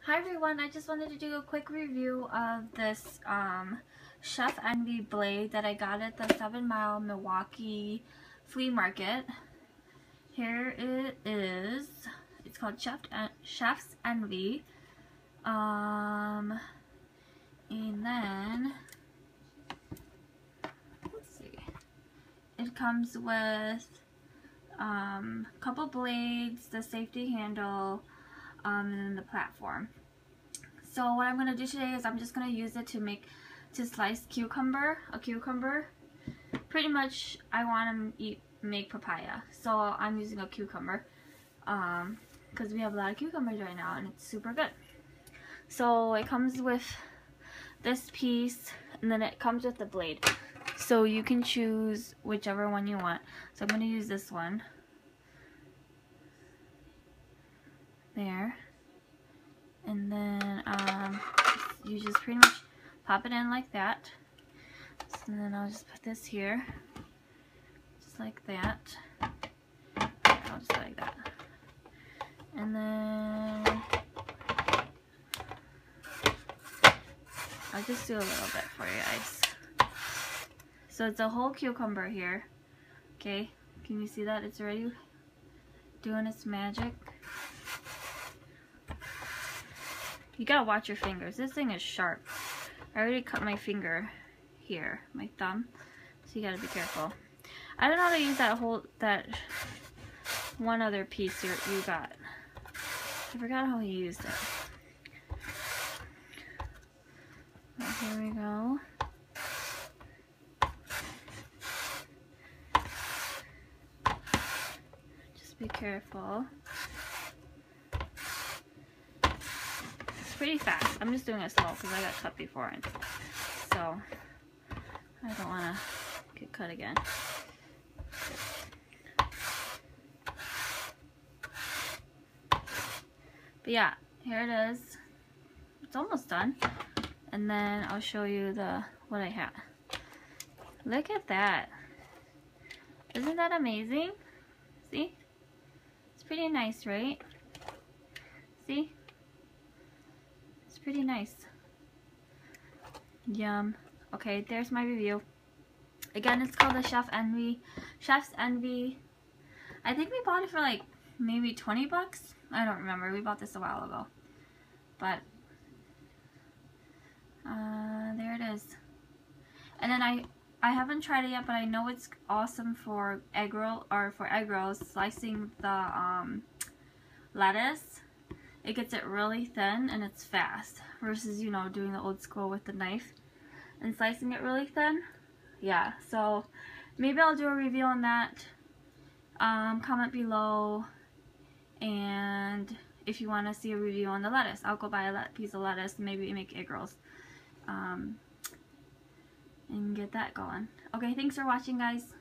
Hi everyone, I just wanted to do a quick review of this Chef Envy blade that I got at the 7 Mile Milwaukee flea market. Here it is. It's called Chef's Envy. And then, let's see. It comes with a couple blades, the safety handle, and then the platform. So what I'm going to do today is I'm just going to use it to slice a cucumber. Pretty much I want to make papaya, so I'm using a cucumber because we have a lot of cucumbers right now and it's super good. So it comes with this piece and then it comes with the blade. So you can choose whichever one you want. So I'm going to use this one. There. And then you just pretty much pop it in like that. And then I'll just put this here, just like that. I'll just like that. And then I'll just do a little bit for you guys. So it's a whole cucumber here. Okay, can you see that? It's already doing its magic. You gotta watch your fingers. This thing is sharp. I already cut my finger here, my thumb. So you gotta be careful. I don't know how to use that one other piece you got. I forgot how you used it. But here we go. Just be careful. Pretty fast. I'm just doing it slow because I got cut before, and so I don't want to get cut again. But yeah, here it is. It's almost done, and then I'll show you what I have. Look at that! Isn't that amazing? See? It's pretty nice, right? See? Pretty nice. Yum. Okay, there's my review. Again, it's called the Chef's Envy. I think we bought it for like maybe 20 bucks. I don't remember. We bought this a while ago. But there it is. And then I haven't tried it yet, but I know it's awesome for egg rolls, slicing the lettuce. It gets it really thin and it's fast versus, you know, doing the old school with the knife and slicing it really thin. Yeah, so maybe I'll do a review on that. Comment below, and if you want to see a review on the lettuce, I'll go buy a piece of lettuce and maybe make egg rolls and get that going. Okay, thanks for watching, guys.